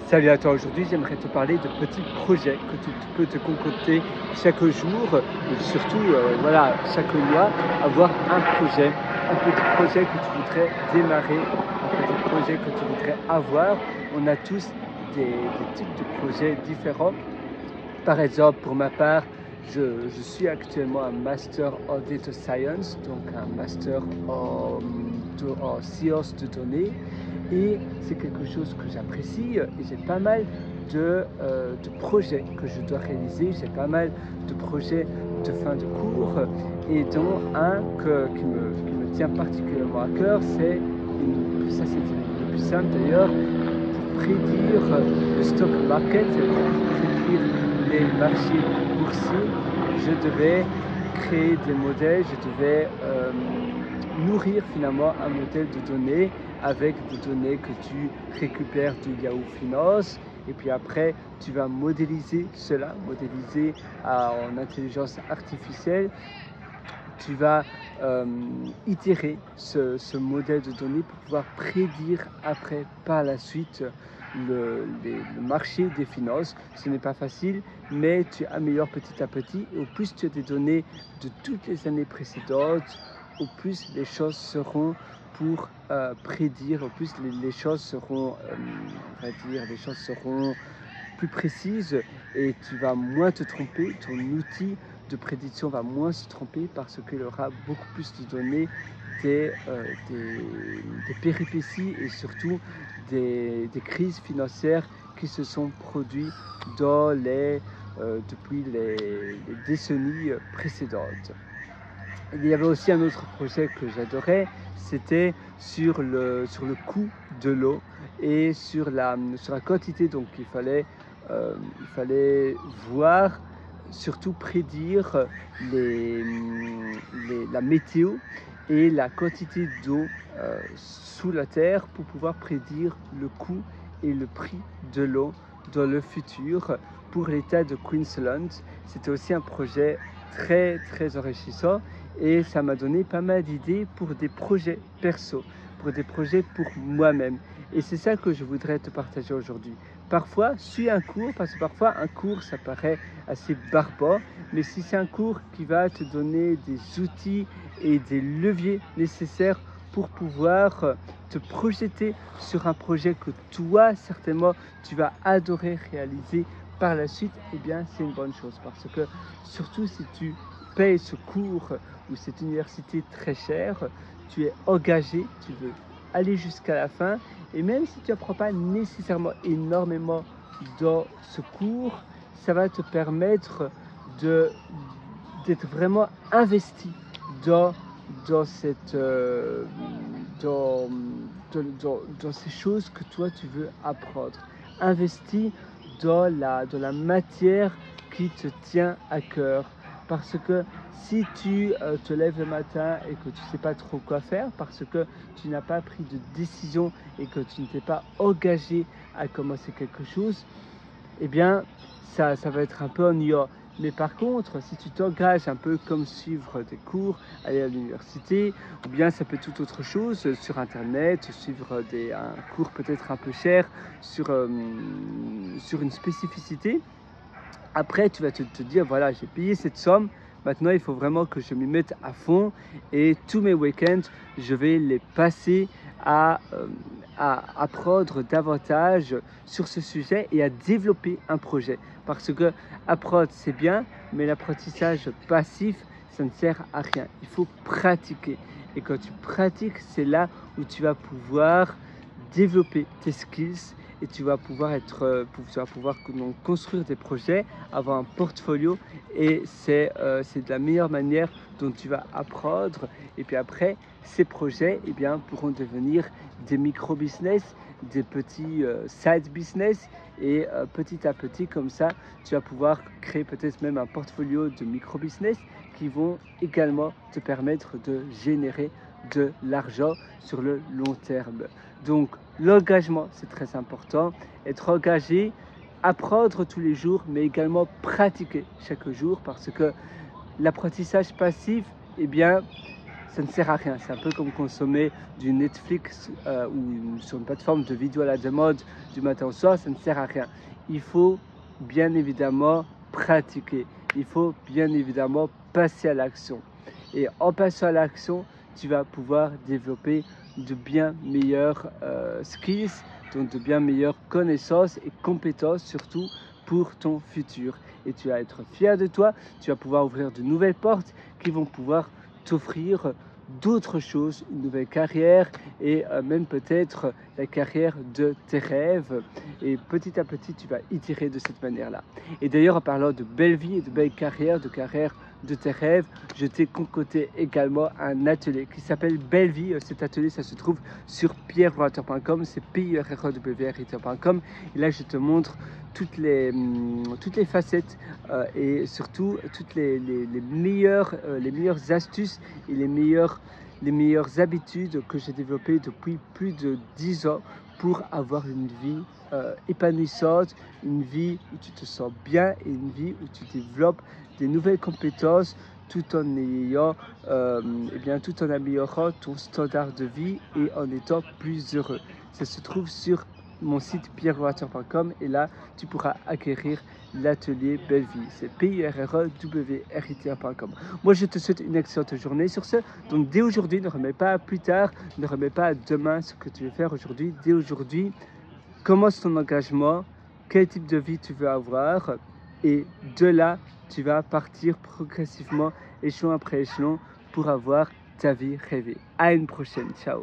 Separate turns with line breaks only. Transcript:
Salut à toi, aujourd'hui j'aimerais te parler de petits projets que tu peux te concocter chaque jour, surtout voilà, chaque mois, avoir un projet, un petit projet que tu voudrais démarrer, un petit projet que tu voudrais avoir. On a tous des types de projets différents. Par exemple, pour ma part, je suis actuellement un Master en Data Science, donc un Master en sciences de données. Et c'est quelque chose que j'apprécie et j'ai pas mal de projets que je dois réaliser. J'ai pas mal de projets de fin de cours et dont un qui me tient particulièrement à cœur, ça c'est le plus simple d'ailleurs, pour prédire le stock market, pour prédire les marchés boursiers. Je devais créer des modèles, je devais nourrir finalement un modèle de données avec des données que tu récupères de Yahoo Finance, et puis après tu vas modéliser cela, modéliser en intelligence artificielle. Tu vas itérer ce modèle de données pour pouvoir prédire après par la suite le marché des finances. Ce n'est pas facile, mais tu améliores petit à petit, et au plus tu as des données de toutes les années précédentes, au plus les choses seront pour prédire, au plus les choses seront, on va dire, les choses seront plus précises et tu vas moins te tromper. Ton outil de prédiction va moins se tromper parce qu'il aura beaucoup plus de données des péripéties et surtout des crises financières qui se sont produites depuis les décennies précédentes. Il y avait aussi un autre projet que j'adorais, c'était sur le coût de l'eau et sur la quantité. Donc il fallait voir, surtout prédire la météo et la quantité d'eau sous la terre pour pouvoir prédire le coût et le prix de l'eau dans le futur pour l'État de Queensland. C'était aussi un projet très très enrichissant et ça m'a donné pas mal d'idées pour des projets perso, pour des projets pour moi-même. Et c'est ça que je voudrais te partager aujourd'hui. Parfois, suis un cours, parce que parfois un cours ça paraît assez barbare, mais si c'est un cours qui va te donner des outils et des leviers nécessaires pour pouvoir te projeter sur un projet que toi certainement tu vas adorer réaliser par la suite, eh bien c'est une bonne chose, parce que surtout si tu payes ce cours ou cette université très chère, tu es engagé, tu veux aller jusqu'à la fin, et même si tu n'apprends pas nécessairement énormément dans ce cours, ça va te permettre d'être vraiment investi dans ces choses que toi tu veux apprendre, investi dans la matière qui te tient à cœur. Parce que si tu te lèves le matin et que tu ne sais pas trop quoi faire, parce que tu n'as pas pris de décision et que tu ne t'es pas engagé à commencer quelque chose, eh bien ça va être un peu ennuyant. Mais par contre, si tu t'engages un peu comme suivre des cours, aller à l'université, ou bien ça peut être toute autre chose sur internet, suivre un cours peut-être un peu cher sur une spécificité, après tu vas te dire, voilà, j'ai payé cette somme, maintenant il faut vraiment que je m'y mette à fond, et tous mes week-ends je vais les passer à apprendre davantage sur ce sujet et à développer un projet. Parce que apprendre c'est bien, mais l'apprentissage passif ça ne sert à rien. Il faut pratiquer, et quand tu pratiques, c'est là où tu vas pouvoir développer tes skills et tu vas pouvoir construire des projets, avoir un portfolio, et c'est de la meilleure manière dont tu vas apprendre. Et puis après, ces projets eh bien, pourront devenir des micro-business, des petits side business, et petit à petit comme ça, tu vas pouvoir créer peut-être même un portfolio de micro-business qui vont également te permettre de générer de l'argent sur le long terme. Donc l'engagement c'est très important, être engagé, apprendre tous les jours, mais également pratiquer chaque jour, parce que l'apprentissage passif, eh bien ça ne sert à rien. C'est un peu comme consommer du Netflix ou sur une plateforme de vidéo à la demande du matin au soir, ça ne sert à rien. Il faut bien évidemment pratiquer. Il faut bien évidemment passer à l'action. Et en passant à l'action, tu vas pouvoir développer de bien meilleures skills, donc de bien meilleures connaissances et compétences surtout pour ton futur. Et tu vas être fier de toi, tu vas pouvoir ouvrir de nouvelles portes qui vont pouvoir t'offrir d'autres choses, une nouvelle carrière et même peut-être la carrière de tes rêves. Et petit à petit, tu vas itérer de cette manière-là. Et d'ailleurs, en parlant de belle vie et de belle carrière, de carrière de tes rêves, je t'ai concocté également un atelier qui s'appelle Belle Vie. Cet atelier, ça se trouve sur pierrewriter.com, c'est pierrewriter.com. Et là, je te montre toutes les facettes et surtout toutes les meilleures astuces et les meilleures habitudes que j'ai développées depuis plus de 10 ans pour avoir une vie épanouissante, une vie où tu te sens bien et une vie où tu développes des nouvelles compétences tout en ayant, tout en améliorant ton standard de vie et en étant plus heureux. Ça se trouve sur mon site pierrewriter.com et là tu pourras acquérir l'atelier Belle Vie. C'est pierrewriter.com. Moi je te souhaite une excellente journée sur ce. Donc dès aujourd'hui, ne remets pas à plus tard, ne remets pas à demain ce que tu veux faire aujourd'hui. Dès aujourd'hui, commence ton engagement, quel type de vie tu veux avoir et de là tu vas partir progressivement échelon après échelon pour avoir ta vie rêvée. À une prochaine, ciao.